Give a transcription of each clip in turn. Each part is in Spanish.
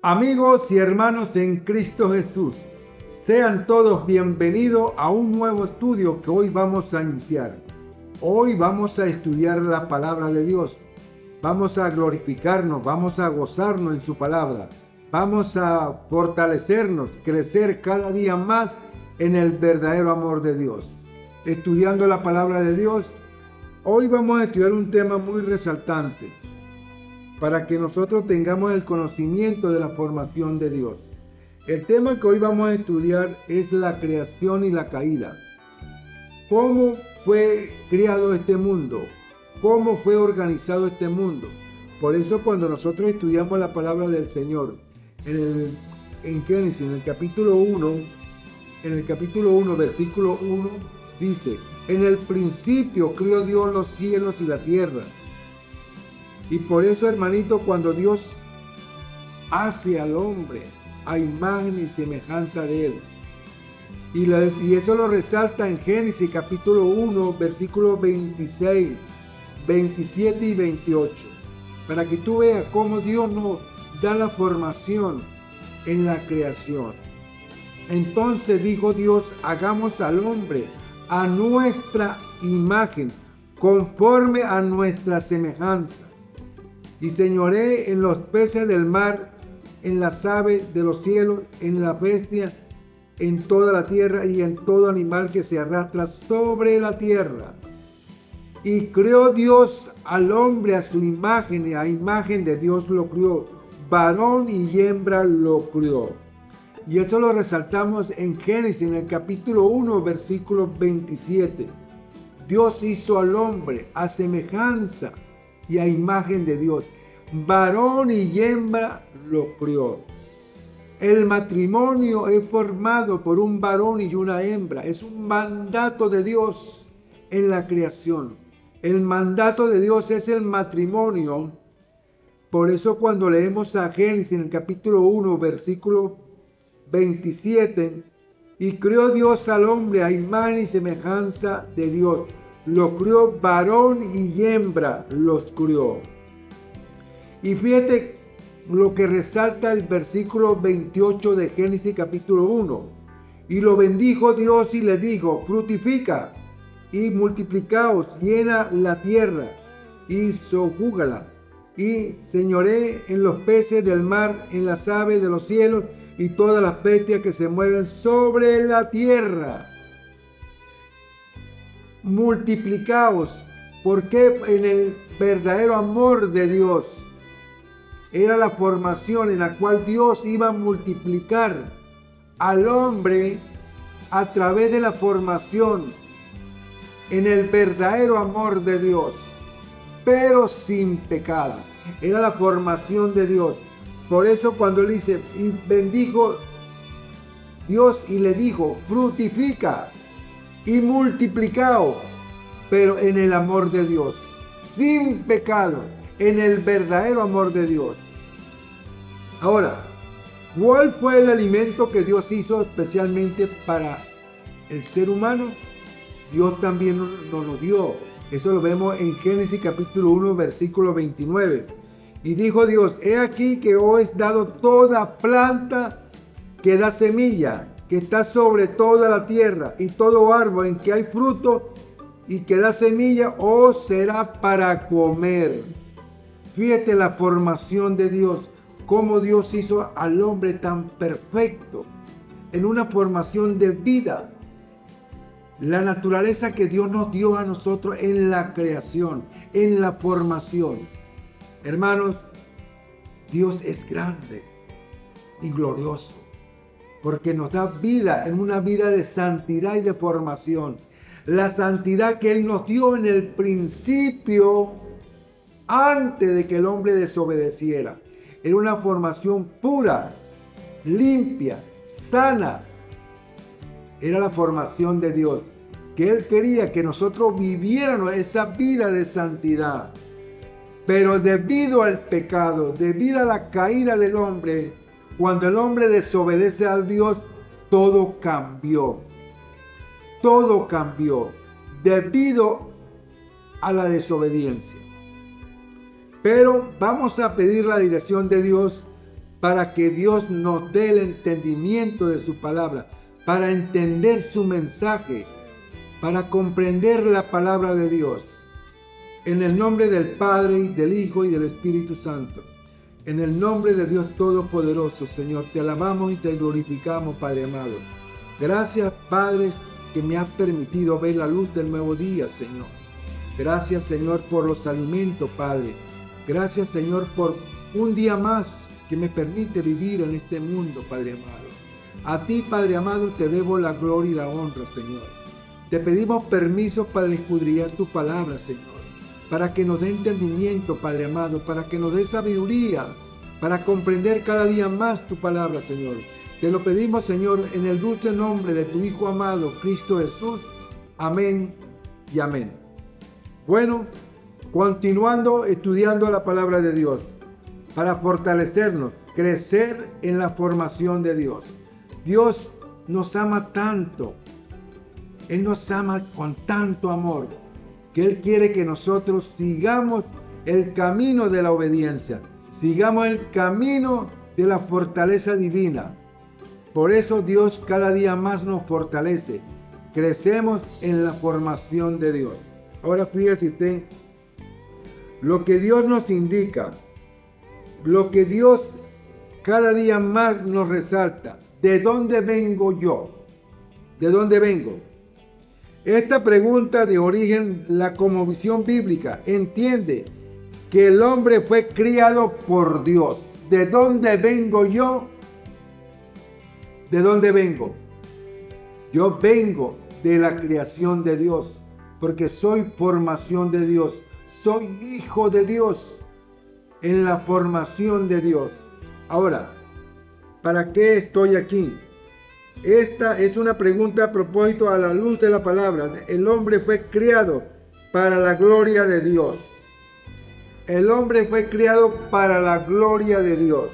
Amigos y hermanos en Cristo Jesús, sean todos bienvenidos a un nuevo estudio que hoy vamos a iniciar. Hoy vamos a estudiar la palabra de Dios. Vamos a glorificarnos, vamos a gozarnos en su palabra. Vamos a fortalecernos, crecer cada día más en el verdadero amor de Dios. Estudiando la palabra de Dios, hoy vamos a estudiar un tema muy resaltante, para que nosotros tengamos el conocimiento de la formación de Dios. El tema que hoy vamos a estudiar es la creación y la caída. ¿Cómo fue creado este mundo? ¿Cómo fue organizado este mundo? Por eso cuando nosotros estudiamos la palabra del Señor, en Génesis, en el capítulo 1, versículo 1, dice: en el principio creó Dios los cielos y la tierra. Y por eso, hermanito, cuando Dios hace al hombre a imagen y semejanza de él, y eso lo resalta en Génesis capítulo 1, versículos 26, 27 y 28, para que tú veas cómo Dios nos da la formación en la creación. Entonces dijo Dios: hagamos al hombre a nuestra imagen, conforme a nuestra semejanza. Y señoré en los peces del mar, en las aves de los cielos, en la bestia, en toda la tierra y en todo animal que se arrastra sobre la tierra. Y creó Dios al hombre a su imagen, y a imagen de Dios lo creó, varón y hembra lo creó. Y eso lo resaltamos en Génesis, en el capítulo 1, versículo 27. Dios hizo al hombre a semejanza y a imagen de Dios, varón y hembra lo crió. El matrimonio es formado por un varón y una hembra. Es un mandato de Dios en la creación. El mandato de Dios es el matrimonio. Por eso cuando leemos a Génesis en el capítulo 1, versículo 27, y creó Dios al hombre a imagen y semejanza de Dios. Lo crió, varón y hembra los crió. Y fíjate lo que resalta el versículo 28 de Génesis capítulo 1. Y lo bendijo Dios y le dijo: fructifica y multiplicaos, llena la tierra y sojúgala, y señoré en los peces del mar, en las aves de los cielos y todas las bestias que se mueven sobre la tierra. Multiplicaos, porque en el verdadero amor de Dios era la formación en la cual Dios iba a multiplicar al hombre a través de la formación en el verdadero amor de Dios, pero sin pecado. Era la formación de Dios. Por eso cuando él dice: y bendijo Dios y le dijo: fructifica y multiplicaos, pero en el amor de Dios, sin pecado, en el verdadero amor de Dios. Ahora, ¿cuál fue el alimento que Dios hizo especialmente para el ser humano? Dios también nos lo dio. Eso lo vemos en Génesis capítulo 1, versículo 29. Y dijo Dios: he aquí que os he dado toda planta que da semilla, que está sobre toda la tierra, y todo árbol en que hay fruto y que da semilla, os será para comer. Fíjate la formación de Dios, cómo Dios hizo al hombre tan perfecto, en una formación de vida. La naturaleza que Dios nos dio a nosotros en la creación, en la formación. Hermanos, Dios es grande y glorioso, porque nos da vida, en una vida de santidad y de formación. La santidad que Él nos dio en el principio, antes de que el hombre desobedeciera. Era una formación pura, limpia, sana. Era la formación de Dios, que Él quería que nosotros viviéramos esa vida de santidad. Pero debido al pecado, debido a la caída del hombre, cuando el hombre desobedece a Dios, todo cambió. Todo cambió debido a la desobediencia. Pero vamos a pedir la dirección de Dios para que Dios nos dé el entendimiento de su palabra, para entender su mensaje, para comprender la palabra de Dios. En el nombre del Padre, y del Hijo, y del Espíritu Santo. En el nombre de Dios Todopoderoso, Señor, te alabamos y te glorificamos, Padre amado. Gracias, Padre, que me has permitido ver la luz del nuevo día, Señor. Gracias, Señor, por los alimentos, Padre. Gracias, Señor, por un día más que me permite vivir en este mundo, Padre amado. A ti, Padre amado, te debo la gloria y la honra, Señor. Te pedimos permiso para escudriñar tu palabra, Señor, para que nos dé entendimiento, Padre amado, para que nos dé sabiduría, para comprender cada día más tu palabra, Señor. Te lo pedimos, Señor, en el dulce nombre de tu Hijo amado, Cristo Jesús. Amén y amén. Bueno, continuando estudiando la palabra de Dios, para fortalecernos, crecer en la formación de Dios. Dios nos ama tanto. Él nos ama con tanto amor, que Él quiere que nosotros sigamos el camino de la obediencia, sigamos el camino de la fortaleza divina. Por eso Dios cada día más nos fortalece. Crecemos en la formación de Dios. Ahora fíjese usted, lo que Dios nos indica, lo que Dios cada día más nos resalta. ¿De dónde vengo yo? ¿De dónde vengo? Esta pregunta de origen, la cosmovisión bíblica, entiende que el hombre fue criado por Dios. ¿De dónde vengo yo? ¿De dónde vengo? Yo vengo de la creación de Dios, porque soy formación de Dios. Soy hijo de Dios, en la formación de Dios. Ahora, ¿para qué estoy aquí? Esta es una pregunta a propósito a la luz de la palabra. El hombre fue creado para la gloria de Dios. El hombre fue creado para la gloria de Dios.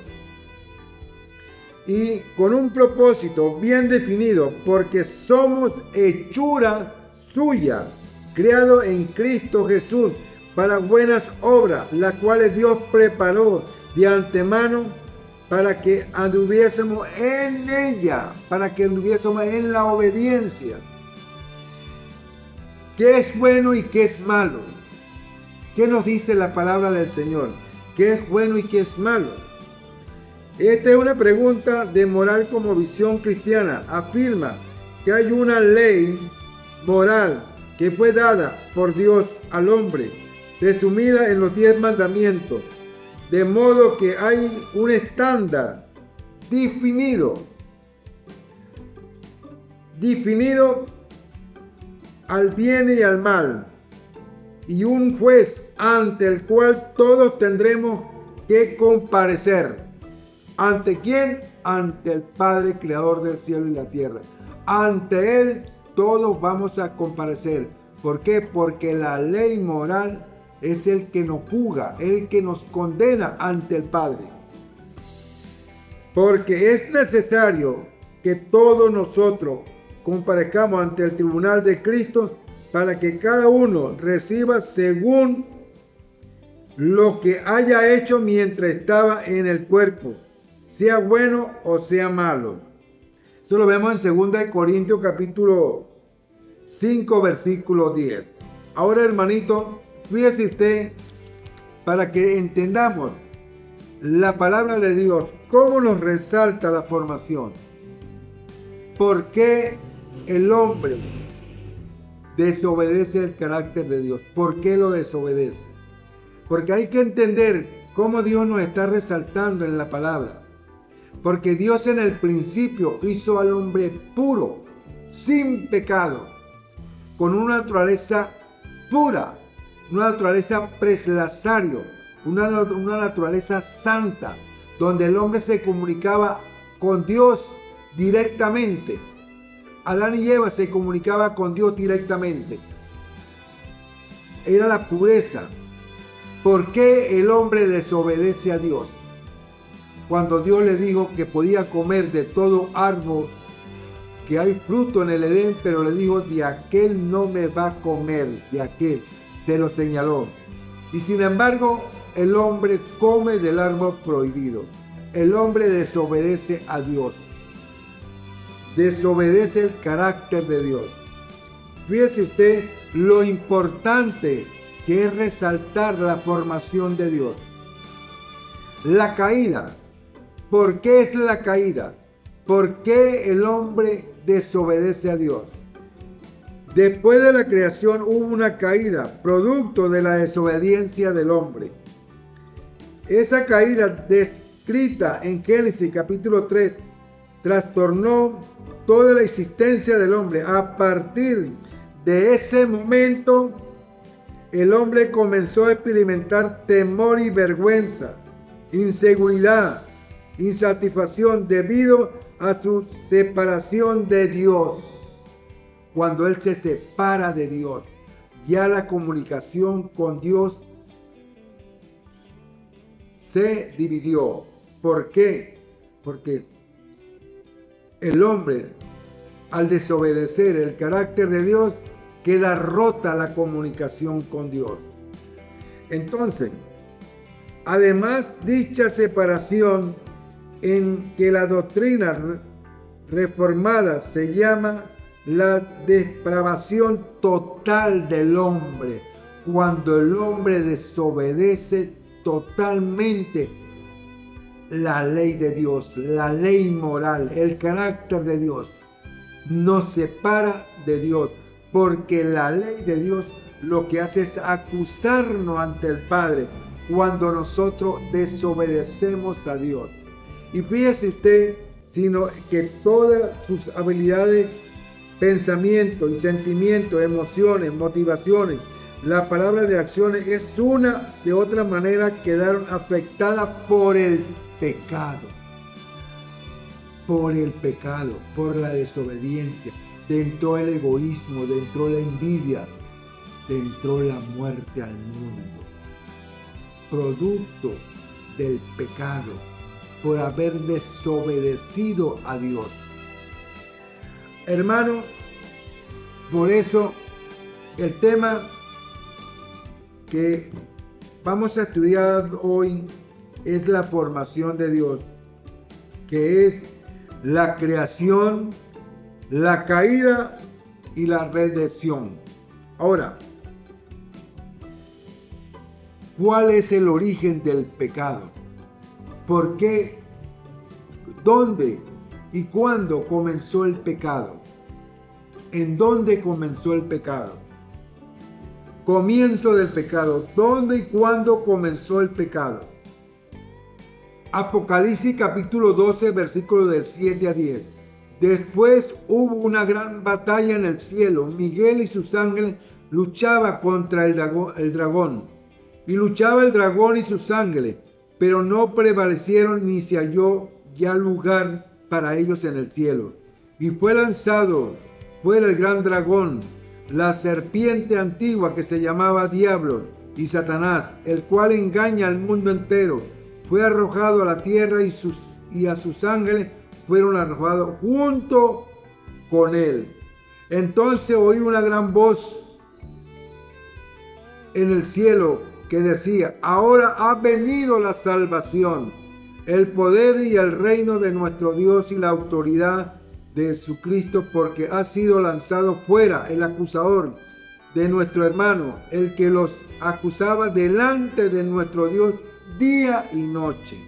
Y con un propósito bien definido, porque somos hechura suya, creado en Cristo Jesús para buenas obras, las cuales Dios preparó de antemano para que anduviésemos en ella, para que anduviésemos en la obediencia. ¿Qué es bueno y qué es malo? ¿Qué nos dice la palabra del Señor? ¿Qué es bueno y qué es malo? Esta es una pregunta de moral como visión cristiana. Afirma que hay una ley moral que fue dada por Dios al hombre, resumida en los 10 mandamientos. De modo que hay un estándar definido al bien y al mal, y un juez ante el cual todos tendremos que comparecer. ¿Ante quién? Ante el Padre Creador del cielo y la tierra. Ante Él todos vamos a comparecer. ¿Por qué? Porque la ley moral es el que nos juzga, el que nos condena ante el Padre. Porque es necesario que todos nosotros comparezcamos ante el tribunal de Cristo para que cada uno reciba según lo que haya hecho mientras estaba en el cuerpo, sea bueno o sea malo. Esto lo vemos en 2 Corintios capítulo 5 versículo 10. Ahora, hermanito, fíjese usted, para que entendamos la palabra de Dios, cómo nos resalta la formación. ¿Por qué el hombre desobedece el carácter de Dios? ¿Por qué lo desobedece? Porque hay que entender cómo Dios nos está resaltando en la palabra. Porque Dios en el principio hizo al hombre puro, sin pecado, con una naturaleza pura, una naturaleza preslazario, una naturaleza santa, donde el hombre se comunicaba con Dios directamente. Adán y Eva se comunicaban con Dios directamente. Era la pureza. ¿Por qué el hombre desobedece a Dios? Cuando Dios le dijo que podía comer de todo árbol, que hay fruto en el Edén, pero le dijo, de aquel no me va a comer, de aquel, se lo señaló. Y sin embargo, el hombre come del árbol prohibido. el hombre desobedece a Dios. Desobedece el carácter de Dios. Fíjese usted lo importante que es resaltar la formación de Dios. La caída. ¿Por qué es la caída? ¿Por qué el hombre desobedece a Dios? Después de la creación hubo una caída, producto de la desobediencia del hombre. Esa caída descrita en Génesis capítulo 3 trastornó toda la existencia del hombre. A partir de ese momento, el hombre comenzó a experimentar temor y vergüenza, inseguridad, insatisfacción debido a su separación de Dios. Cuando él se separa de Dios, ya la comunicación con Dios se dividió. ¿Por qué? Porque el hombre, al desobedecer el carácter de Dios, queda rota la comunicación con Dios. Entonces, además, dicha separación en que la doctrina reformada se llama la depravación total del hombre, cuando el hombre desobedece totalmente la ley de Dios, la ley moral, el carácter de Dios, nos separa de Dios, porque la ley de Dios lo que hace es acusarnos ante el Padre cuando nosotros desobedecemos a Dios. Y fíjese usted, sino que todas sus habilidades, pensamientos y sentimientos, emociones, motivaciones, la palabra de acciones, es una de otra manera quedaron afectadas por el pecado. Por el pecado, por la desobediencia. Entró el egoísmo, entró la envidia, entró la muerte al mundo. Producto del pecado, por haber desobedecido a Dios. Hermano, por eso el tema que vamos a estudiar hoy es la formación de Dios, que es la creación, la caída y la redención. Ahora, ¿cuál es el origen del pecado? ¿Por qué? ¿Dónde y cuándo comenzó el pecado? ¿En dónde comenzó el pecado? Comienzo del pecado. ¿Dónde y cuándo comenzó el pecado? Apocalipsis capítulo 12, versículos del 7 a 10. Después hubo una gran batalla en el cielo. Miguel y sus ángeles luchaban contra el dragón. Y luchaba el dragón y sus ángeles, pero no prevalecieron ni se halló ya lugar para ellos en el cielo. Y fue lanzado fuera el gran dragón, la serpiente antigua que se llamaba Diablo y Satanás, el cual engaña al mundo entero. Fue arrojado a la tierra y a sus ángeles fueron arrojados junto con él. Entonces oí una gran voz en el cielo que decía: ahora ha venido la salvación, el poder y el reino de nuestro Dios y la autoridad de Jesucristo, porque ha sido lanzado fuera el acusador de nuestro hermano, el que los acusaba delante de nuestro Dios día y noche.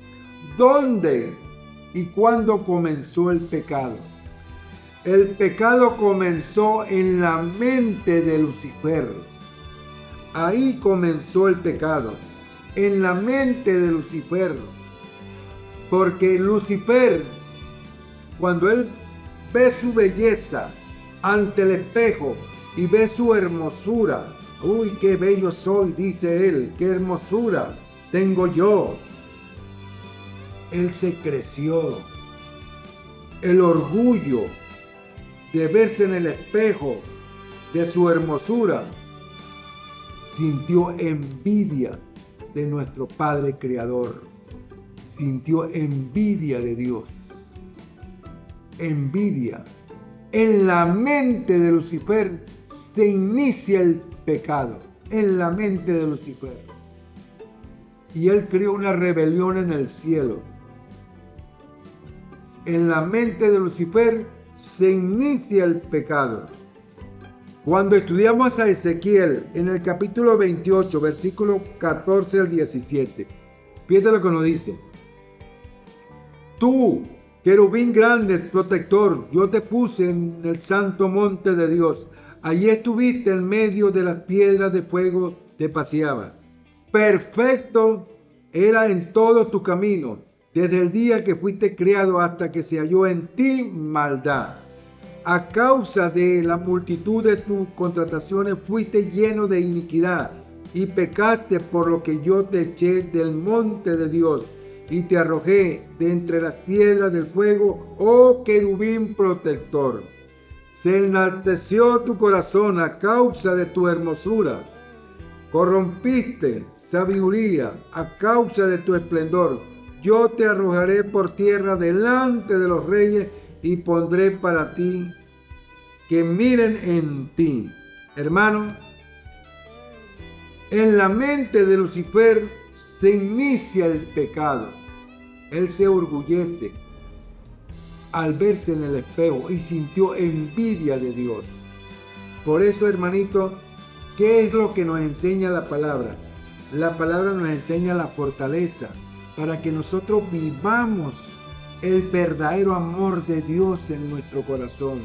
¿Dónde y cuándo comenzó el pecado? El pecado comenzó en la mente de Lucifer. Ahí comenzó el pecado, en la mente de Lucifer. Porque Lucifer, cuando él ve su belleza ante el espejo y ve su hermosura, uy, qué bello soy, dice él, qué hermosura tengo yo. Él se creció. El orgullo de verse en el espejo de su hermosura, sintió envidia de nuestro Padre Creador, sintió envidia de Dios. Envidia. En la mente de Lucifer se inicia el pecado, en la mente de Lucifer. Y él creó una rebelión en el cielo. En la mente de Lucifer se inicia el pecado. Cuando estudiamos a Ezequiel en el capítulo 28, versículo 14 al 17, fíjate lo que nos dice. Tú, querubín grande, protector, yo te puse en el santo monte de Dios. Allí estuviste en medio de las piedras de fuego, te paseaba. Perfecto era en todo tu camino, desde el día que fuiste creado hasta que se halló en ti maldad. A causa de la multitud de tus contrataciones fuiste lleno de iniquidad y pecaste, por lo que yo te eché del monte de Dios y te arrojé de entre las piedras del fuego, oh querubín protector. Se enalteció tu corazón a causa de tu hermosura. Corrompiste sabiduría a causa de tu esplendor. Yo te arrojaré por tierra delante de los reyes y pondré para ti que miren en ti. Hermano, en la mente de Lucifer se inicia el pecado. Él se orgullece al verse en el espejo y sintió envidia de Dios. Por eso, hermanito, ¿qué es lo que nos enseña la palabra? La palabra nos enseña la fortaleza para que nosotros vivamos el verdadero amor de Dios en nuestro corazón,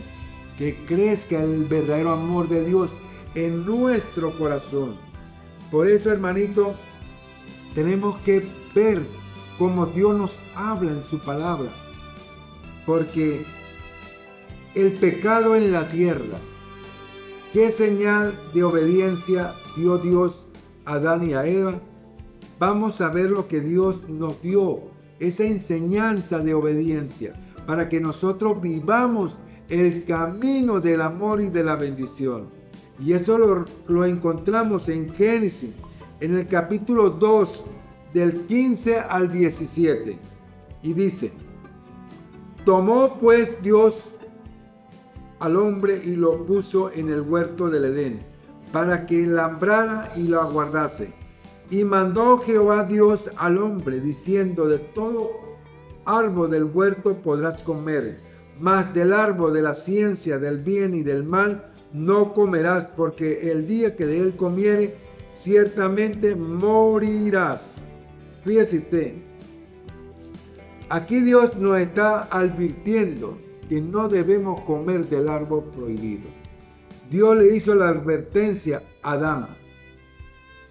que crezca el verdadero amor de Dios en nuestro corazón. Por eso, hermanito, tenemos que ver cómo Dios nos habla en su palabra, porque el pecado en la tierra, ¿qué señal de obediencia dio Dios a Adán y a Eva? Vamos a ver lo que Dios nos dio, esa enseñanza de obediencia, para que nosotros vivamos el camino del amor y de la bendición. Y eso lo encontramos en Génesis, en el capítulo 2, del 15 al 17. Y dice: tomó pues Dios al hombre y lo puso en el huerto del Edén, para que labrara y lo aguardase. Y mandó Jehová Dios al hombre, diciendo: de todo árbol del huerto podrás comer, mas del árbol de la ciencia del bien y del mal no comerás, porque el día que de él comiere, ciertamente morirás. Fíjese usted, aquí Dios nos está advirtiendo que no debemos comer del árbol prohibido. Dios le hizo la advertencia a Adán.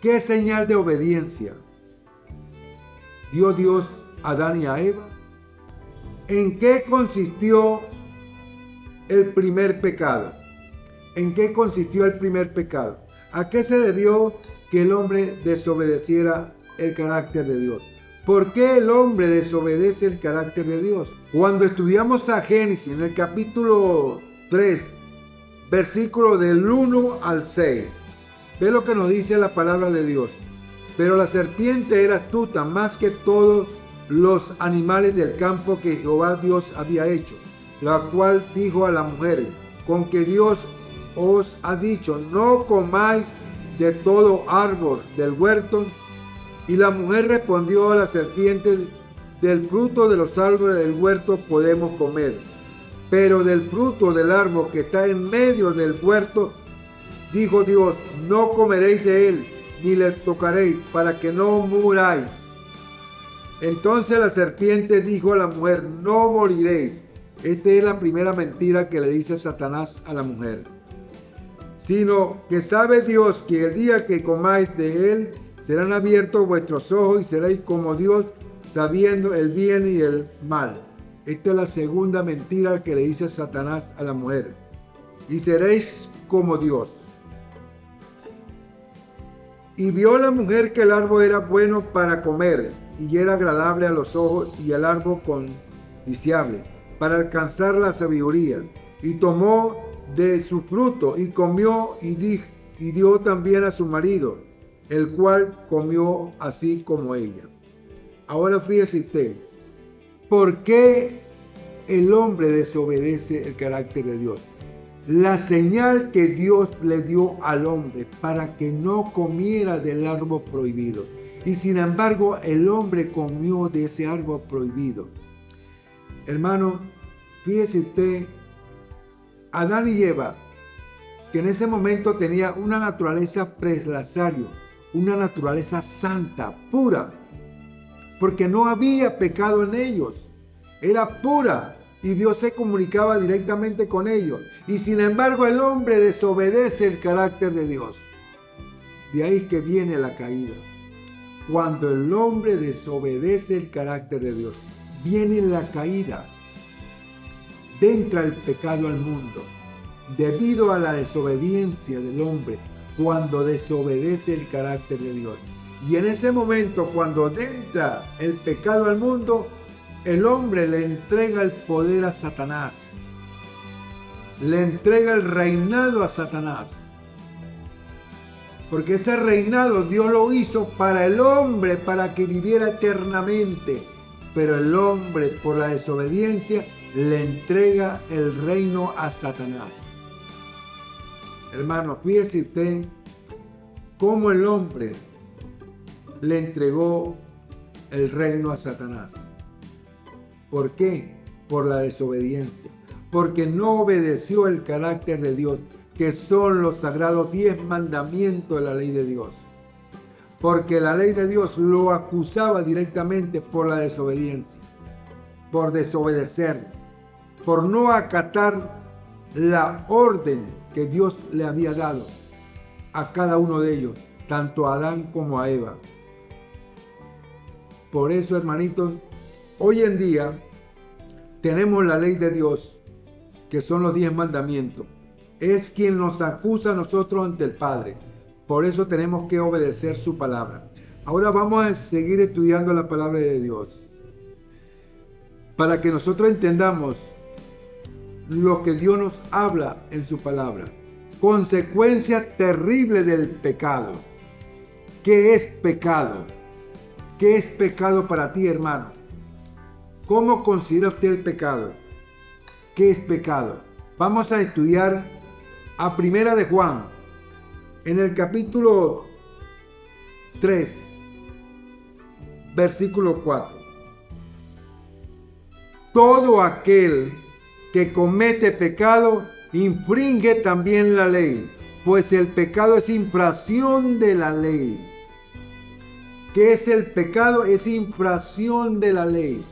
¿Qué señal de obediencia dio Dios a Adán y a Eva? ¿En qué consistió el primer pecado? ¿En qué consistió el primer pecado? ¿A qué se debió que el hombre desobedeciera el carácter de Dios? ¿Por qué el hombre desobedece el carácter de Dios? Cuando estudiamos a Génesis en el capítulo 3, versículo del 1 al 6, ve lo que nos dice la palabra de Dios. Pero la serpiente era astuta más que todos los animales del campo que Jehová Dios había hecho, la cual dijo a la mujer: con que Dios os ha dicho, no comáis de todo árbol del huerto. Y la mujer respondió a la serpiente: del fruto de los árboles del huerto podemos comer, pero del fruto del árbol que está en medio del huerto, dijo Dios, no comeréis de él, ni le tocaréis, para que no muráis. Entonces la serpiente dijo a la mujer: no moriréis. Esta es la primera mentira que le dice Satanás a la mujer. Sino que sabe Dios que el día que comáis de él, serán abiertos vuestros ojos y seréis como Dios, sabiendo el bien y el mal. Esta es la segunda mentira que le dice Satanás a la mujer. Y seréis como Dios. Y vio la mujer que el árbol era bueno para comer, y era agradable a los ojos, y el árbol codiciable, para alcanzar la sabiduría. Y tomó de su fruto, y comió, y dio también a su marido, el cual comió así como ella. Ahora fíjese usted, ¿por qué el hombre desobedece el carácter de Dios? La señal que Dios le dio al hombre para que no comiera del árbol prohibido. Y sin embargo, el hombre comió de ese árbol prohibido. Hermano, fíjese usted, Adán y Eva, que en ese momento tenía una naturaleza preslazario, una naturaleza santa, pura, porque no había pecado en ellos, era pura y Dios se comunicaba directamente con ellos. Y sin embargo el hombre desobedece el carácter de Dios. De ahí que viene la caída. Cuando el hombre desobedece el carácter de Dios, viene la caída. Entra el pecado al mundo debido a la desobediencia del hombre, cuando desobedece el carácter de Dios. Y en ese momento, cuando entra el pecado al mundo, el hombre le entrega el poder a Satanás. Le entrega el reinado a Satanás. Porque ese reinado Dios lo hizo para el hombre, para que viviera eternamente. Pero el hombre, por la desobediencia, le entrega el reino a Satanás. Hermano, fíjese usted cómo el hombre le entregó el reino a Satanás. ¿Por qué? Por la desobediencia. Porque no obedeció el carácter de Dios, que son los sagrados 10 mandamientos de la ley de Dios. Porque la ley de Dios lo acusaba directamente por la desobediencia, por desobedecer, por no acatar la orden que Dios le había dado a cada uno de ellos, tanto a Adán como a Eva. Por eso, hermanitos, hoy en día tenemos la ley de Dios, que son los 10 mandamientos. Es quien nos acusa a nosotros ante el Padre. Por eso tenemos que obedecer su palabra. Ahora vamos a seguir estudiando la palabra de Dios, para que nosotros entendamos lo que Dios nos habla en su palabra. Consecuencia terrible del pecado. ¿Qué es pecado? ¿Qué es pecado para ti, hermano? ¿Cómo considera usted el pecado? ¿Qué es pecado? Vamos a estudiar a Primera de Juan, en el capítulo 3, versículo 4. Todo aquel que comete pecado infringe también la ley, pues el pecado es infracción de la ley. ¿Qué es el pecado? Es infracción de la ley.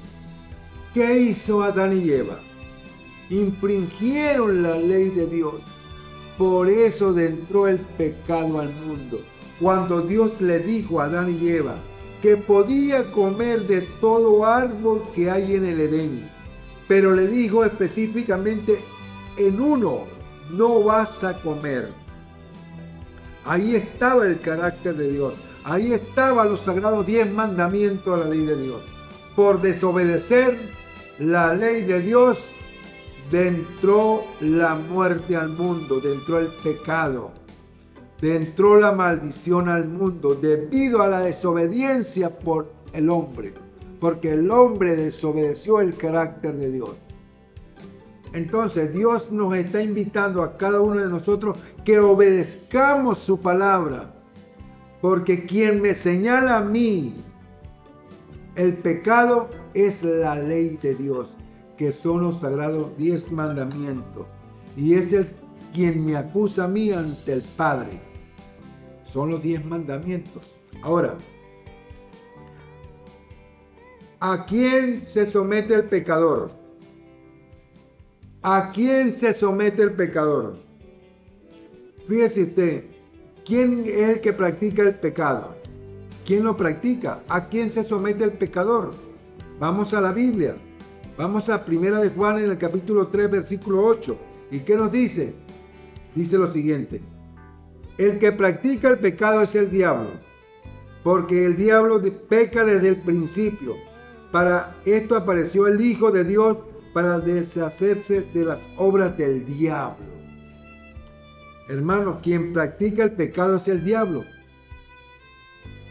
¿Qué hizo Adán y Eva? Infringieron la ley de Dios. Por eso entró el pecado al mundo. Cuando Dios le dijo a Adán y Eva que podía comer de todo árbol que hay en el Edén, pero le dijo específicamente: en uno no vas a comer. Ahí estaba el carácter de Dios. Ahí estaban los sagrados 10 mandamientos de la ley de Dios. Por desobedecer la ley de Dios, entró la muerte al mundo, entró el pecado, entró la maldición al mundo debido a la desobediencia por el hombre, porque el hombre desobedeció el carácter de Dios. Entonces Dios nos está invitando a cada uno de nosotros que obedezcamos su palabra, porque quien me señala a mí el pecado es la ley de Dios, que son los sagrados 10 mandamientos. Y es quien me acusa a mí ante el Padre. Son los 10 mandamientos. Ahora, ¿a quién se somete el pecador? ¿A quién se somete el pecador? Fíjese usted, ¿quién es el que practica el pecado? ¿Quién lo practica? ¿A quién se somete el pecador? Vamos a la Biblia. Vamos a Primera de Juan en el capítulo 3, versículo 8. ¿Y qué nos dice? Dice lo siguiente: el que practica el pecado es el diablo, porque el diablo peca desde el principio. Para esto apareció el Hijo de Dios, para deshacerse de las obras del diablo. Hermanos, quien practica el pecado es el diablo,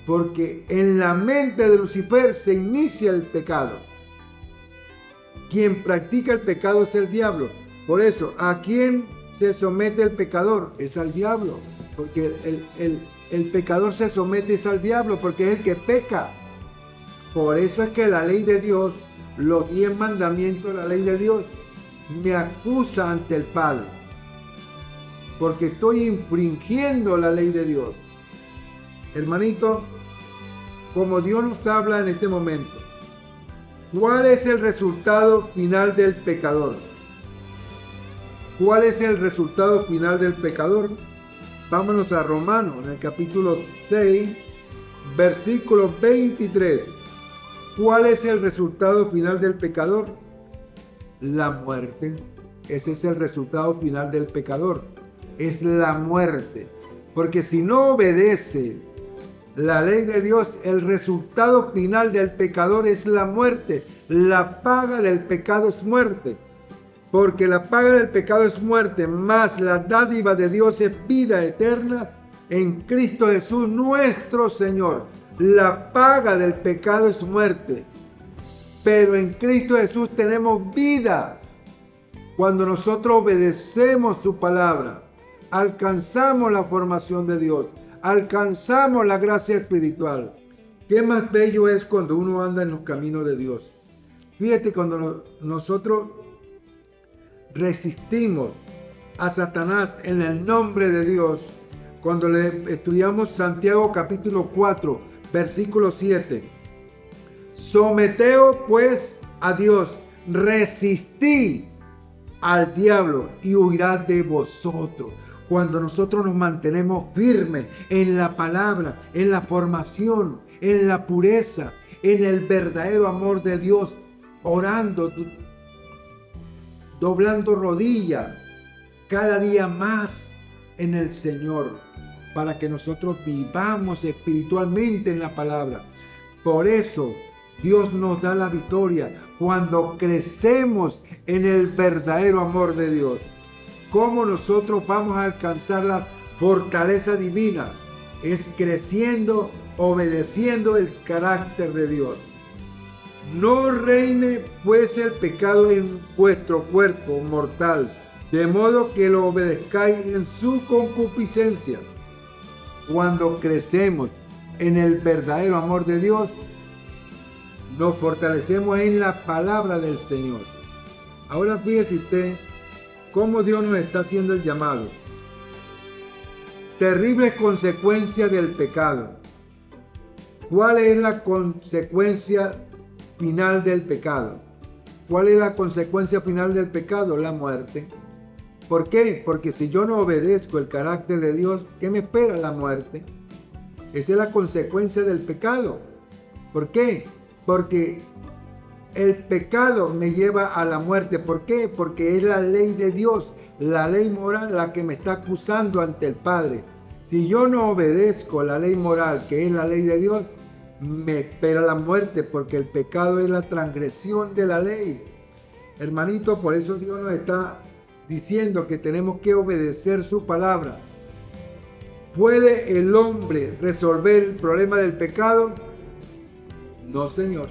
porque en la mente de Lucifer se inicia el pecado. Quien practica el pecado es el diablo. Por eso, ¿a quién se somete el pecador? Es al diablo. Porque el pecador se somete al diablo, porque es el que peca. Por eso es que la ley de Dios los 10 mandamientos de la ley de Dios, me acusa ante el Padre, porque estoy infringiendo la ley de Dios. Hermanito, como Dios nos habla en este momento, ¿cuál es el resultado final del pecador? ¿Cuál es el resultado final del pecador? Vámonos a Romanos, en el capítulo 6, versículo 23. ¿Cuál es el resultado final del pecador? La muerte. Ese es el resultado final del pecador. Es la muerte. Porque si no obedece la ley de Dios, el resultado final del pecador es la muerte. La paga del pecado es muerte. Porque la paga del pecado es muerte, más la dádiva de Dios es vida eterna en Cristo Jesús nuestro Señor. La paga del pecado es muerte, pero en Cristo Jesús tenemos vida. Cuando nosotros obedecemos su palabra, alcanzamos la formación de Dios, alcanzamos la gracia espiritual. Qué más bello es cuando uno anda en los caminos de Dios. Fíjate, cuando nosotros resistimos a Satanás en el nombre de Dios, cuando le estudiamos Santiago capítulo 4, versículo 7. Someteos pues a Dios, resistid al diablo y huirá de vosotros. Cuando nosotros nos mantenemos firmes en la palabra, en la formación, en la pureza, en el verdadero amor de Dios, orando, doblando rodillas cada día más en el Señor, para que nosotros vivamos espiritualmente en la palabra. Por eso Dios nos da la victoria cuando crecemos en el verdadero amor de Dios. ¿Cómo nosotros vamos a alcanzar la fortaleza divina? Es creciendo, obedeciendo el carácter de Dios. No reine pues el pecado en vuestro cuerpo mortal, de modo que lo obedezcáis en su concupiscencia. Cuando crecemos en el verdadero amor de Dios, nos fortalecemos en la palabra del Señor. Ahora fíjese usted cómo Dios nos está haciendo el llamado. Terribles consecuencias del pecado. ¿Cuál es la consecuencia final del pecado? ¿Cuál es la consecuencia final del pecado? La muerte. ¿Por qué? Porque si yo no obedezco el carácter de Dios, ¿qué me espera? La muerte. Esa es la consecuencia del pecado. ¿Por qué? Porque el pecado me lleva a la muerte. ¿Por qué? Porque es la ley de Dios, la ley moral, la que me está acusando ante el Padre. Si yo no obedezco la ley moral, que es la ley de Dios, me espera la muerte, porque el pecado es la transgresión de la ley. Hermanito, por eso Dios nos está diciendo que tenemos que obedecer su palabra. ¿Puede el hombre resolver el problema del pecado? No, Señor.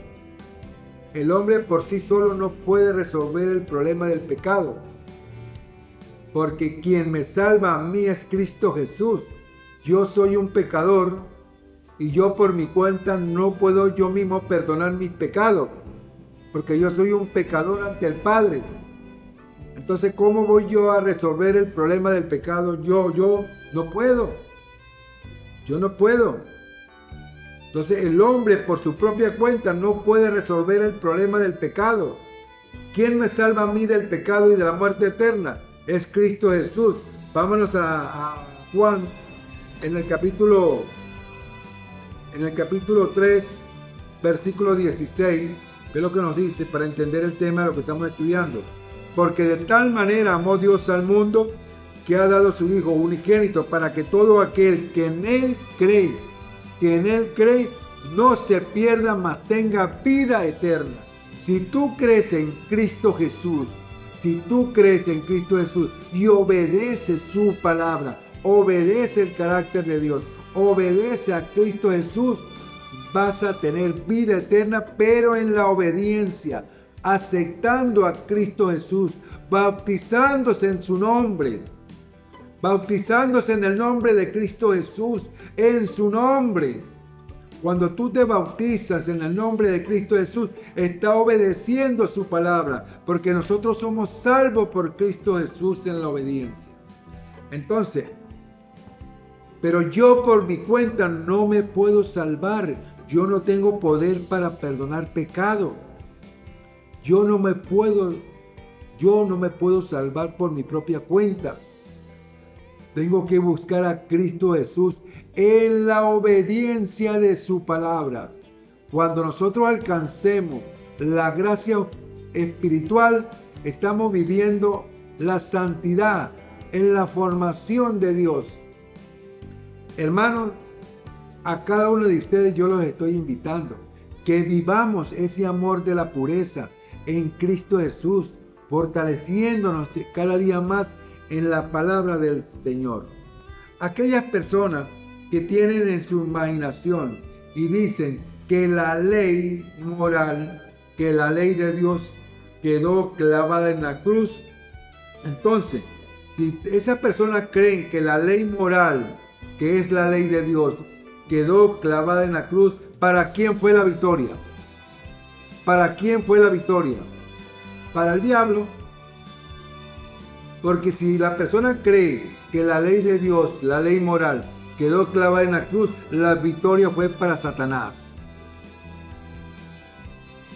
El hombre por sí solo no puede resolver el problema del pecado, porque quien me salva a mí es Cristo Jesús. Yo soy un pecador y yo por mi cuenta no puedo yo mismo perdonar mis pecados, porque yo soy un pecador ante el Padre. Entonces, ¿cómo voy yo a resolver el problema del pecado? Yo no puedo. Yo no puedo. Entonces, el hombre por su propia cuenta no puede resolver el problema del pecado. ¿Quién me salva a mí del pecado y de la muerte eterna? Es Cristo Jesús. Vámonos a Juan en el capítulo 3, versículo 16. Ve lo que nos dice para entender el tema de lo que estamos estudiando. Porque de tal manera amó Dios al mundo, que ha dado a su Hijo unigénito, para que todo aquel que en Él cree, no se pierda, mas tenga vida eterna. Si tú crees en Cristo Jesús, y obedeces su palabra, obedece el carácter de Dios, obedece a Cristo Jesús, vas a tener vida eterna, pero en la obediencia, aceptando a Cristo Jesús, bautizándose en su nombre, bautizándose en el nombre de Cristo Jesús, en su nombre, Cuando tú te bautizas en el nombre de Cristo Jesús, está obedeciendo su palabra, porque nosotros somos salvos por Cristo Jesús en la obediencia. Entonces, pero yo por mi cuenta no me puedo salvar. Yo no tengo poder para perdonar pecado. Yo no me puedo salvar por mi propia cuenta. Tengo que buscar a Cristo Jesús en la obediencia de su palabra. Cuando nosotros alcancemos la gracia espiritual, estamos viviendo la santidad en la formación de Dios. Hermanos, a cada uno de ustedes yo los estoy invitando que vivamos ese amor de la pureza en Cristo Jesús, fortaleciéndonos cada día más en la palabra del Señor. Aquellas personas que tienen en su imaginación y dicen que la ley moral, que la ley de Dios quedó clavada en la cruz, entonces, si esas personas creen que la ley moral, que es la ley de Dios, quedó clavada en la cruz, ¿para quién fue la victoria? ¿Para quién fue la victoria? Para el diablo. Porque si la persona cree que la ley de Dios, la ley moral, quedó clavada en la cruz, la victoria fue para Satanás.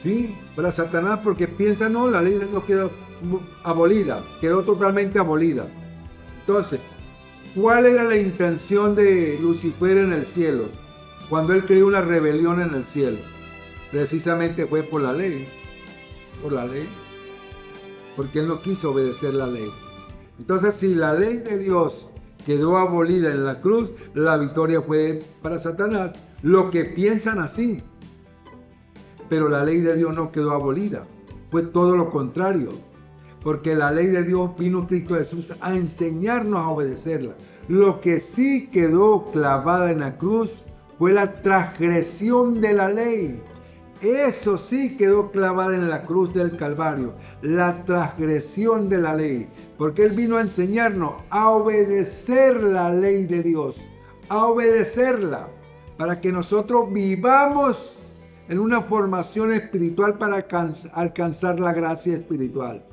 Sí, para Satanás, porque piensa, no, la ley de Dios quedó abolida, quedó totalmente abolida. Entonces, ¿cuál era la intención de Lucifer en el cielo? Cuando él creó una rebelión en el cielo. Precisamente fue por la ley. Por la ley. Porque él no quiso obedecer la ley. Entonces, si la ley de Dios quedó abolida en la cruz, la victoria fue para Satanás. Lo que piensan así. Pero la ley de Dios no quedó abolida. Fue todo lo contrario. Porque la ley de Dios vino Cristo Jesús a enseñarnos a obedecerla. Lo que sí quedó clavada en la cruz fue la transgresión de la ley. Eso sí quedó clavada en la cruz del Calvario, la transgresión de la ley. Porque Él vino a enseñarnos a obedecer la ley de Dios, a obedecerla, para que nosotros vivamos en una formación espiritual para alcanzar la gracia espiritual.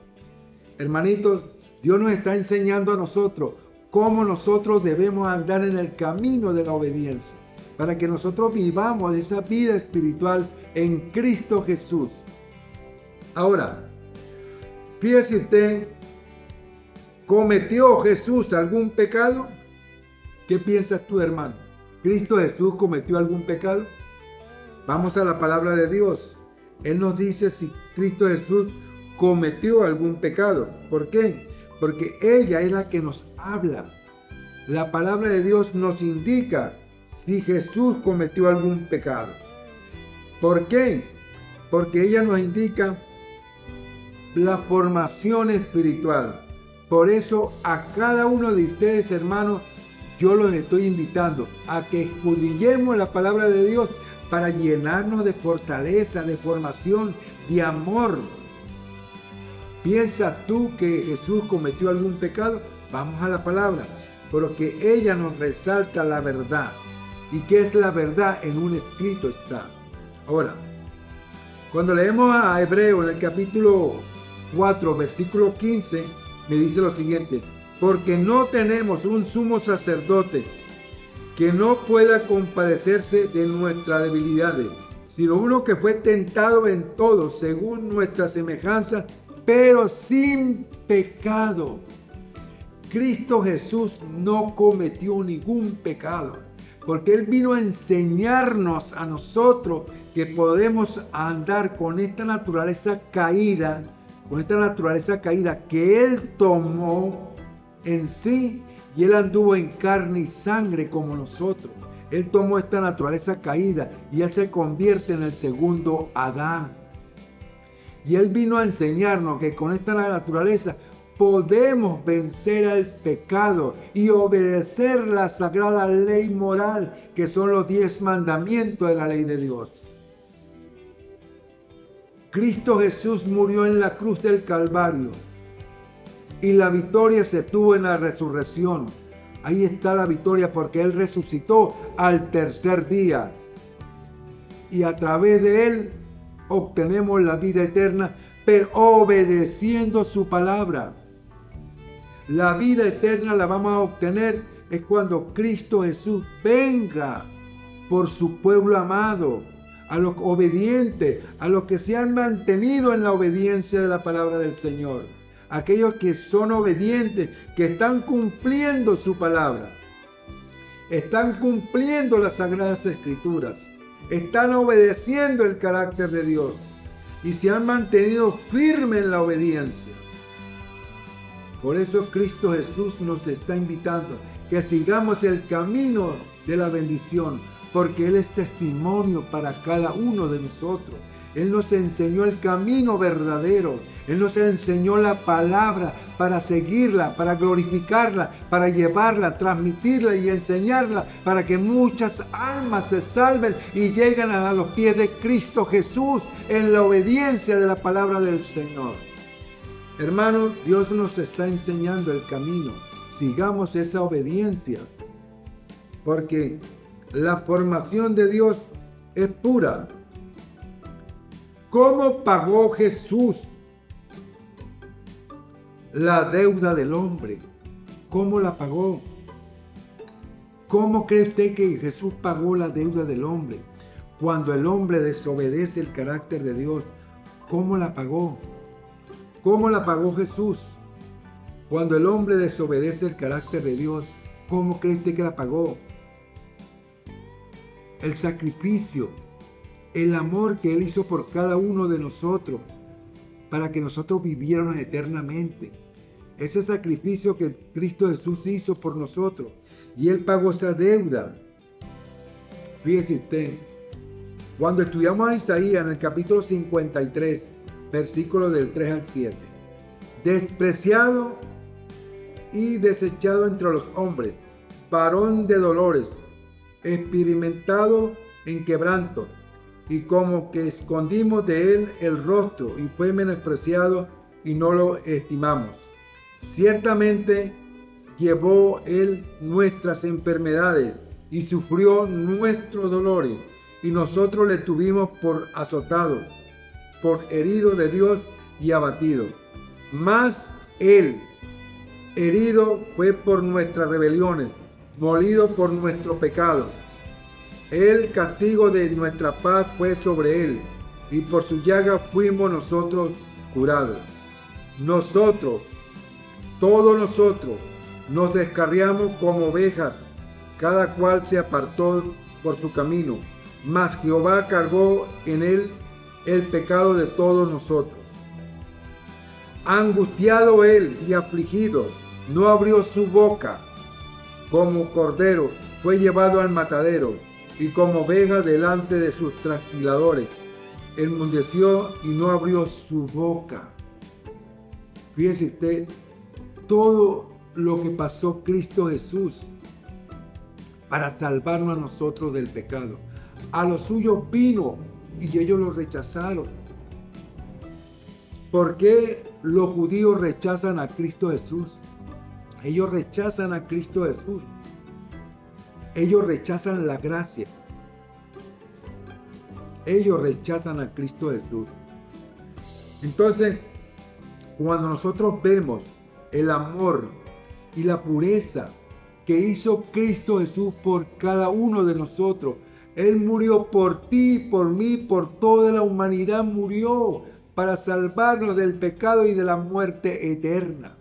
Hermanitos, Dios nos está enseñando a nosotros cómo nosotros debemos andar en el camino de la obediencia, para que nosotros vivamos esa vida espiritual en Cristo Jesús. Ahora, fíjese usted, ¿cometió Jesús algún pecado? ¿Qué piensas tú, hermano? ¿Cristo Jesús cometió algún pecado? Vamos a la palabra de Dios. Él nos dice si Cristo Jesús cometió algún pecado. ¿Por qué? Porque ella es la que nos habla. La palabra de Dios nos indica si Jesús cometió algún pecado. ¿Por qué? Porque ella nos indica la formación espiritual. Por eso a cada uno de ustedes, hermanos, yo los estoy invitando a que escudriñemos la palabra de Dios para llenarnos de fortaleza, de formación, de amor. ¿Piensas tú que Jesús cometió algún pecado? Vamos a la palabra, porque ella nos resalta la verdad. ¿Y qué es la verdad? En un escrito está. Ahora, cuando leemos a Hebreo en el capítulo 4, versículo 15, me dice lo siguiente: porque no tenemos un sumo sacerdote que no pueda compadecerse de nuestras debilidades, sino uno que fue tentado en todo, según nuestra semejanza, pero sin pecado. Cristo Jesús no cometió ningún pecado, porque Él vino a enseñarnos a nosotros que podemos andar con esta naturaleza caída, que Él tomó en sí, y Él anduvo en carne y sangre como nosotros. Él tomó esta naturaleza caída y Él se convierte en el segundo Adán. Y Él vino a enseñarnos que con esta naturaleza podemos vencer al pecado y obedecer la sagrada ley moral, que son los 10 mandamientos de la ley de Dios. Cristo Jesús murió en la cruz del Calvario y la victoria se tuvo en la resurrección. Ahí está la victoria, porque Él resucitó al tercer día. y a través de Él obtenemos la vida eterna, pero obedeciendo su palabra. La vida eterna la vamos a obtener es cuando Cristo Jesús venga por su pueblo amado, a los obedientes, a los que se han mantenido en la obediencia de la palabra del Señor. Aquellos que son obedientes, que están cumpliendo su palabra, están cumpliendo las Sagradas Escrituras, están obedeciendo el carácter de Dios y se han mantenido firmes en la obediencia. Por eso Cristo Jesús nos está invitando que sigamos el camino de la bendición, porque Él es testimonio para cada uno de nosotros. Él nos enseñó el camino verdadero. Él nos enseñó la palabra para seguirla, para glorificarla, para llevarla, transmitirla y enseñarla, para que muchas almas se salven y lleguen a los pies de Cristo Jesús en la obediencia de la palabra del Señor. Hermanos, Dios nos está enseñando el camino. Sigamos esa obediencia, porque la formación de Dios es pura. ¿Cómo pagó Jesús la deuda del hombre? ¿Cómo la pagó? ¿Cómo cree usted que Jesús pagó la deuda del hombre? Cuando el hombre desobedece el carácter de Dios, ¿cómo la pagó? ¿Cómo la pagó Jesús? Cuando el hombre desobedece el carácter de Dios, ¿cómo cree usted que la pagó? El sacrificio, el amor que Él hizo por cada uno de nosotros, para que nosotros viviéramos eternamente. Ese sacrificio que Cristo Jesús hizo por nosotros, y Él pagó esa deuda. Fíjese usted, cuando estudiamos a Isaías en el capítulo 53, versículos del 3 al 7. Despreciado y desechado entre los hombres, varón de dolores, experimentado en quebranto, y como que escondimos de él el rostro, y fue menospreciado y no lo estimamos. Ciertamente llevó él nuestras enfermedades y sufrió nuestros dolores, y nosotros le tuvimos por azotado, por herido de Dios y abatido. Mas él, herido fue por nuestras rebeliones, molido por nuestro pecado. El castigo de nuestra paz fue sobre él, y por su llaga fuimos nosotros curados. Nosotros, todos nosotros, nos descarriamos como ovejas, cada cual se apartó por su camino, mas Jehová cargó en él el pecado de todos nosotros. Angustiado él y afligido, no abrió su boca. Como cordero fue llevado al matadero, y como oveja delante de sus trasquiladores, enmudeció y no abrió su boca. Fíjese usted, todo lo que pasó Cristo Jesús para salvarnos a nosotros del pecado. A los suyos vino y ellos lo rechazaron. ¿Por qué los judíos rechazan a Cristo Jesús? Ellos rechazan a Cristo Jesús. Ellos rechazan la gracia. Ellos rechazan a Cristo Jesús. Entonces, cuando nosotros vemos el amor y la pureza que hizo Cristo Jesús por cada uno de nosotros, Él murió por ti, por mí, por toda la humanidad murió para salvarnos del pecado y de la muerte eterna.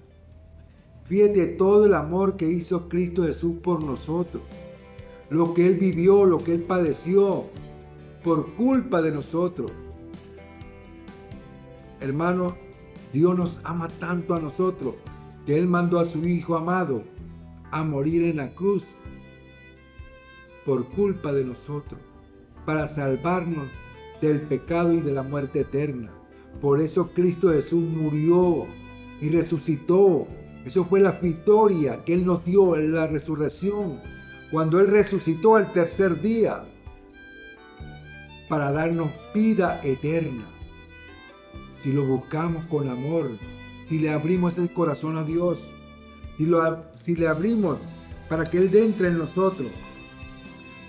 Fíjate todo el amor que hizo Cristo Jesús por nosotros. Lo que Él vivió, lo que Él padeció por culpa de nosotros. Hermano, Dios nos ama tanto a nosotros que Él mandó a su Hijo amado a morir en la cruz por culpa de nosotros, para salvarnos del pecado y de la muerte eterna. Por eso Cristo Jesús murió y resucitó. Eso fue la victoria que Él nos dio en la resurrección, cuando Él resucitó al tercer día, para darnos vida eterna. Si lo buscamos con amor, si le abrimos el corazón a Dios, si le abrimos para que Él entre en nosotros.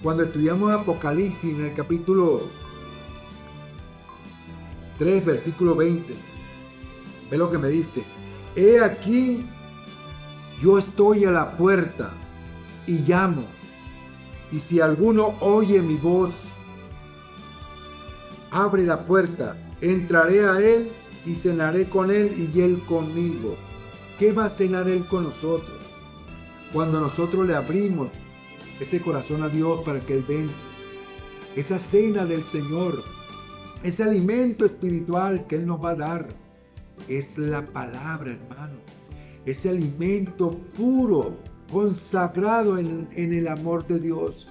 Cuando estudiamos Apocalipsis en el capítulo 3, versículo 20. Ve lo que me dice. He aquí, yo estoy a la puerta y llamo. Y si alguno oye mi voz, abre la puerta, entraré a él y cenaré con él y él conmigo. ¿Qué va a cenar él con nosotros? Cuando nosotros le abrimos ese corazón a Dios para que él venga. Esa cena del Señor, ese alimento espiritual que él nos va a dar, es la palabra, hermano. Ese alimento puro, consagrado en el amor de Dios.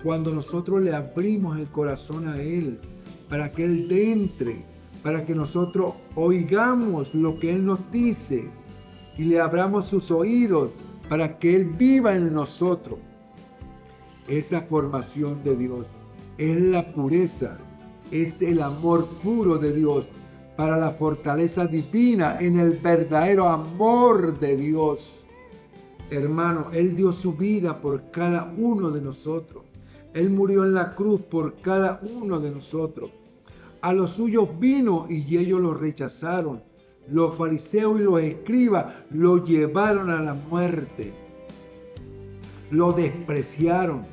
Cuando nosotros le abrimos el corazón a él, para que él entre, para que nosotros oigamos lo que él nos dice y le abramos sus oídos para que él viva en nosotros. Esa formación de Dios es la pureza, es el amor puro de Dios para la fortaleza divina en el verdadero amor de Dios. Hermano, él dio su vida por cada uno de nosotros. Él murió en la cruz por cada uno de nosotros. A los suyos vino y ellos lo rechazaron. Los fariseos y los escribas lo llevaron a la muerte. Lo despreciaron,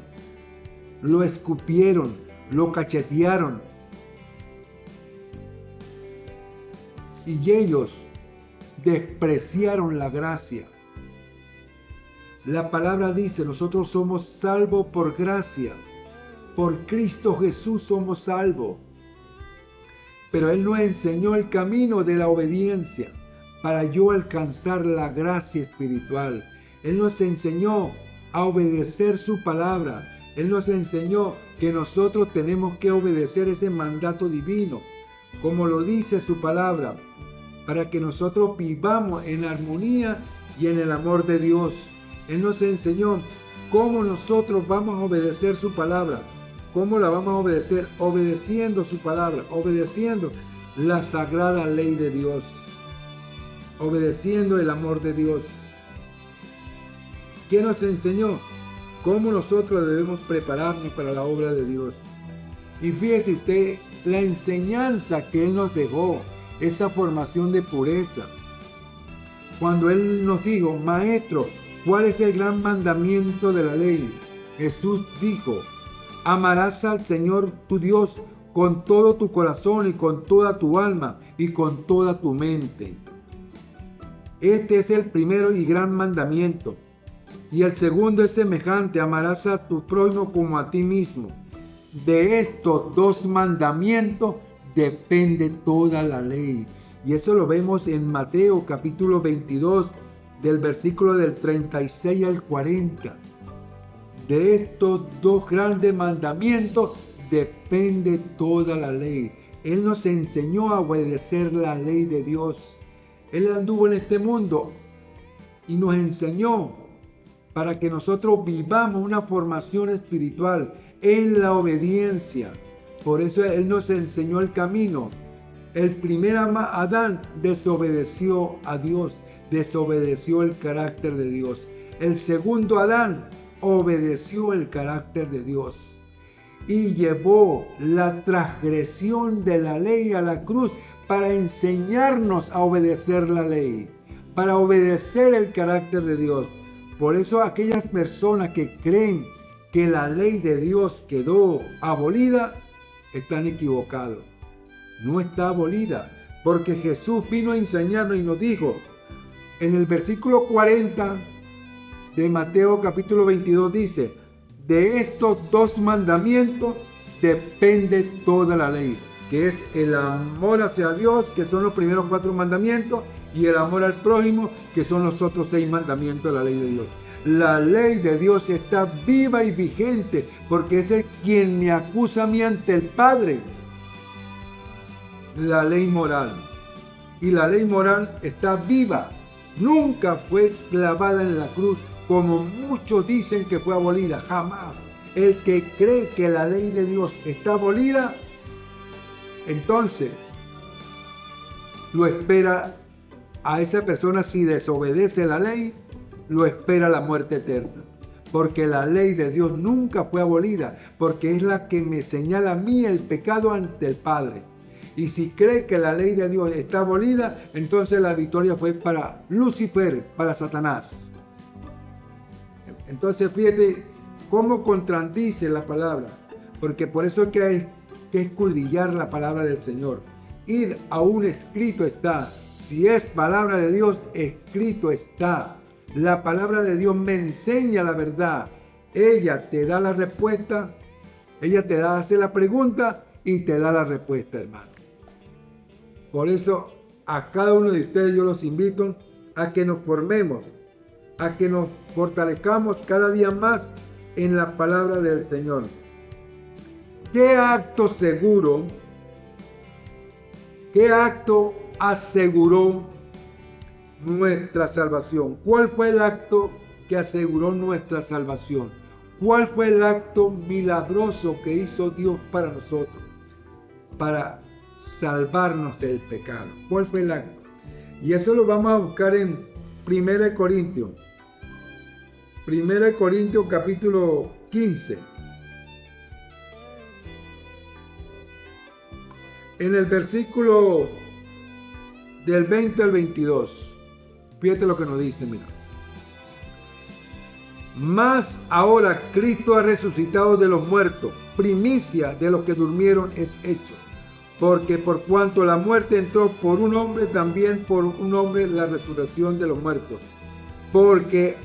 lo escupieron, lo cachetearon. Y ellos despreciaron la gracia. La palabra dice, nosotros somos salvos por gracia. Por Cristo Jesús somos salvos. Pero Él nos enseñó el camino de la obediencia para yo alcanzar la gracia espiritual. Él nos enseñó a obedecer su palabra. Él nos enseñó que nosotros tenemos que obedecer ese mandato divino, como lo dice su palabra, para que nosotros vivamos en armonía y en el amor de Dios. Él nos enseñó cómo nosotros vamos a obedecer su palabra. ¿Cómo la vamos a obedecer? Obedeciendo su palabra, obedeciendo la sagrada ley de Dios, obedeciendo el amor de Dios. ¿Qué nos enseñó? Cómo nosotros debemos prepararnos para la obra de Dios. Y fíjese usted, la enseñanza que Él nos dejó, esa formación de pureza. Cuando Él nos dijo, Maestro, ¿cuál es el gran mandamiento de la ley? Jesús dijo, amarás al Señor tu Dios con todo tu corazón y con toda tu alma y con toda tu mente. Este es el primero y gran mandamiento. Y el segundo es semejante, amarás a tu prójimo como a ti mismo. De estos dos mandamientos depende toda la ley. Y eso lo vemos en Mateo capítulo 22, del versículo del 36 al 40. De estos dos grandes mandamientos depende toda la ley. Él nos enseñó a obedecer la ley de Dios. Él anduvo en este mundo y nos enseñó para que nosotros vivamos una formación espiritual en la obediencia. Por eso Él nos enseñó el camino. El primer Adán desobedeció a Dios, desobedeció el carácter de Dios. El segundo Adán obedeció el carácter de Dios y llevó la transgresión de la ley a la cruz para enseñarnos a obedecer la ley, para obedecer el carácter de Dios. Por eso aquellas personas que creen que la ley de Dios quedó abolida, están equivocados. No está abolida, porque Jesús vino a enseñarnos y nos dijo, en el versículo 40 de Mateo capítulo 22 dice, de estos dos mandamientos depende toda la ley, que es el amor hacia Dios, que son los primeros 4 mandamientos, y el amor al prójimo, que son los otros 6 mandamientos de la ley de Dios. La ley de Dios está viva y vigente, porque es Él quien me acusa a mí ante el Padre. La ley moral. Y la ley moral está viva. Nunca fue clavada en la cruz, como muchos dicen que fue abolida. Jamás. El que cree que la ley de Dios está abolida, entonces lo espera a esa persona, si desobedece la ley, lo espera la muerte eterna. Porque la ley de Dios nunca fue abolida, porque es la que me señala a mí el pecado ante el Padre. Y si cree que la ley de Dios está abolida, entonces la victoria fue para Lucifer, para Satanás. Entonces fíjate cómo contradice la palabra, porque por eso es que hay que escudriñar la palabra del Señor. Ir a un escrito está. Si es palabra de Dios, escrito está. La palabra de Dios me enseña la verdad. Ella te da la respuesta, ella te hace la pregunta y te da la respuesta, hermano. Por eso a cada uno de ustedes yo los invito a que nos formemos, a que nos fortalezcamos cada día más en la palabra del Señor. ¿Qué acto seguro, qué acto aseguró nuestra salvación? ¿Cuál fue el acto que aseguró nuestra salvación? ¿Cuál fue el acto milagroso que hizo Dios para nosotros? Para salvarnos del pecado. ¿Cuál fue el acto? Y eso lo vamos a buscar en 1 Corintios. 1 Corintios capítulo 15. En el versículo del 20 al 22. Fíjate lo que nos dice, mira. Mas ahora Cristo ha resucitado de los muertos, primicia de los que durmieron es hecho. Porque por cuanto la muerte entró por un hombre, también por un hombre la resurrección de los muertos. Porque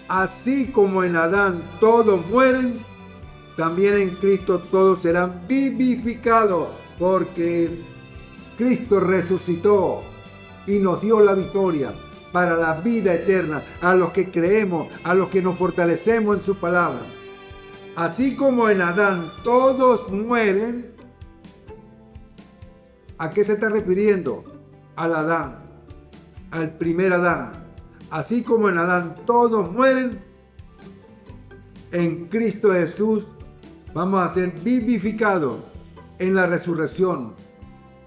así como en Adán todos mueren, también en Cristo todos serán vivificados. Porque Cristo resucitó y nos dio la victoria para la vida eterna, a los que creemos, a los que nos fortalecemos en su palabra. Así como en Adán todos mueren, ¿a qué se está refiriendo? Al Adán, al primer Adán. Así como en Adán todos mueren, en Cristo Jesús vamos a ser vivificados en la resurrección.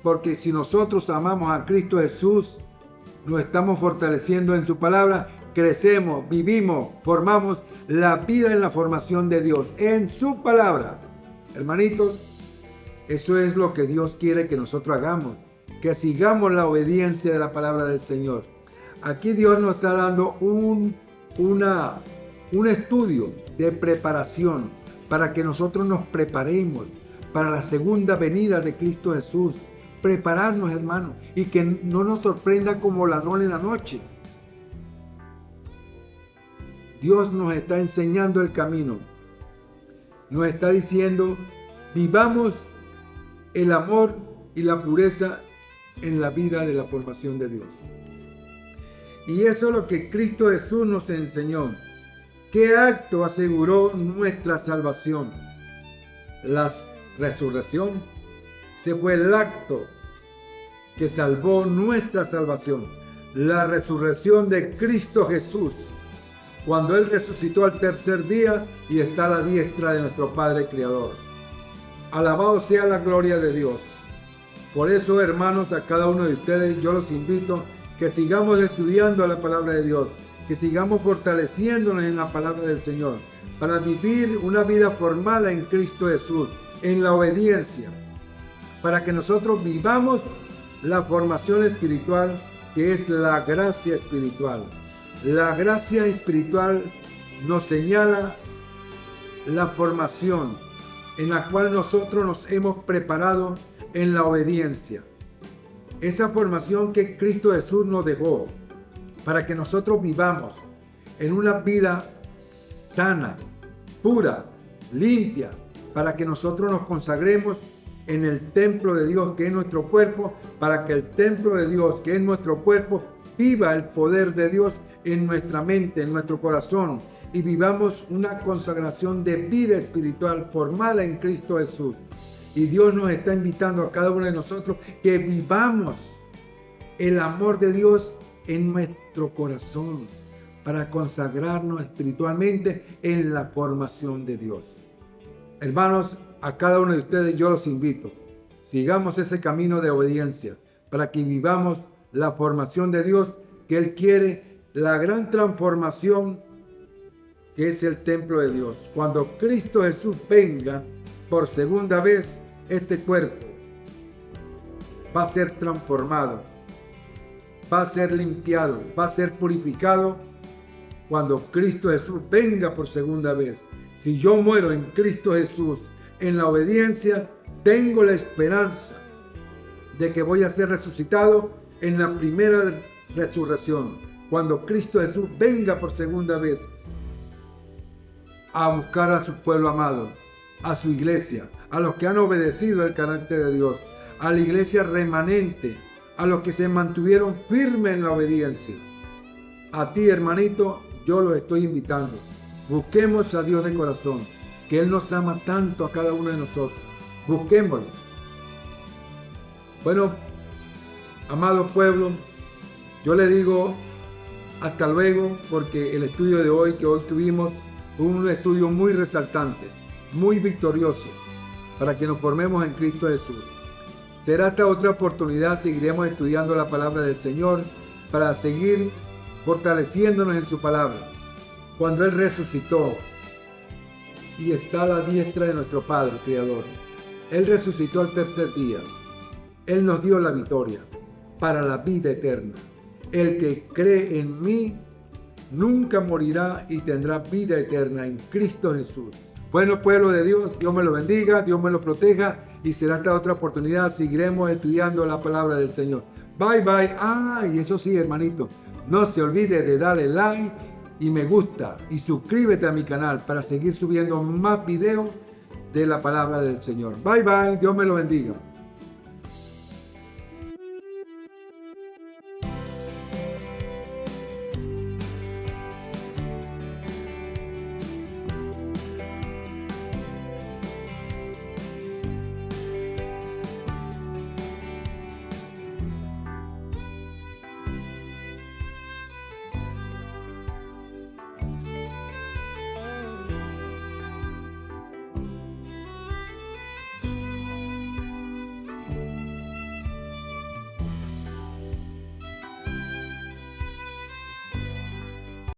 Porque si nosotros amamos a Cristo Jesús, nos estamos fortaleciendo en su palabra, crecemos, vivimos, formamos la vida en la formación de Dios, en su palabra. Hermanitos, eso es lo que Dios quiere que nosotros hagamos, que sigamos la obediencia de la palabra del Señor. Aquí Dios nos está dando un estudio de preparación para que nosotros nos preparemos para la segunda venida de Cristo Jesús. Prepararnos, hermanos, y que no nos sorprenda como ladrón en la noche. Dios nos está enseñando el camino. Nos está diciendo, vivamos el amor y la pureza en la vida de la formación de Dios. Y eso es lo que Cristo Jesús nos enseñó. ¿Qué acto aseguró nuestra salvación? La resurrección. Ese fue el acto que salvó nuestra salvación. La resurrección de Cristo Jesús. Cuando Él resucitó al tercer día y está a la diestra de nuestro Padre Creador. Alabado sea la gloria de Dios. Por eso, hermanos, a cada uno de ustedes yo los invito que sigamos estudiando la palabra de Dios. Que sigamos fortaleciéndonos en la palabra del Señor. Para vivir una vida formada en Cristo Jesús. En la obediencia. Para que nosotros vivamos la formación espiritual que es la gracia espiritual. La gracia espiritual nos señala la formación en la cual nosotros nos hemos preparado en la obediencia. Esa formación que Cristo Jesús nos dejó para que nosotros vivamos en una vida sana, pura, limpia, para que nosotros nos consagremos en el templo de Dios que es nuestro cuerpo, para que el templo de Dios que es nuestro cuerpo viva el poder de Dios en nuestra mente, en nuestro corazón, y vivamos una consagración de vida espiritual formada en Cristo Jesús. Y Dios nos está invitando a cada uno de nosotros que vivamos el amor de Dios en nuestro corazón para consagrarnos espiritualmente en la formación de Dios. Hermanos, a cada uno de ustedes yo los invito. Sigamos ese camino de obediencia para que vivamos la formación de Dios que Él quiere, la gran transformación que es el templo de Dios. Cuando Cristo Jesús venga por segunda vez, este cuerpo va a ser transformado, va a ser limpiado, va a ser purificado cuando Cristo Jesús venga por segunda vez. Si yo muero en Cristo Jesús, en la obediencia, tengo la esperanza de que voy a ser resucitado en la primera resurrección, cuando Cristo Jesús venga por segunda vez a buscar a su pueblo amado, a su iglesia, a los que han obedecido el carácter de Dios, a la iglesia remanente, a los que se mantuvieron firmes en la obediencia. A ti, hermanito, yo los estoy invitando. Busquemos a Dios de corazón, que Él nos ama tanto a cada uno de nosotros. Busquémoslo. Bueno, amado pueblo, yo le digo hasta luego, porque el estudio de hoy que hoy tuvimos fue un estudio muy resaltante, muy victorioso, para que nos formemos en Cristo Jesús. Será hasta otra oportunidad, seguiremos estudiando la palabra del Señor para seguir fortaleciéndonos en su palabra. Cuando Él resucitó y está a la diestra de nuestro Padre Creador, Él resucitó al tercer día. Él nos dio la victoria para la vida eterna. El que cree en mí nunca morirá y tendrá vida eterna en Cristo Jesús. Bueno, pueblo de Dios, Dios me lo bendiga, Dios me lo proteja y será hasta otra oportunidad. Seguiremos estudiando la palabra del Señor. Bye, bye. Y eso sí, hermanito, no se olvide de darle like y me gusta y suscríbete a mi canal para seguir subiendo más videos de la palabra del Señor. Bye, bye. Dios me lo bendiga.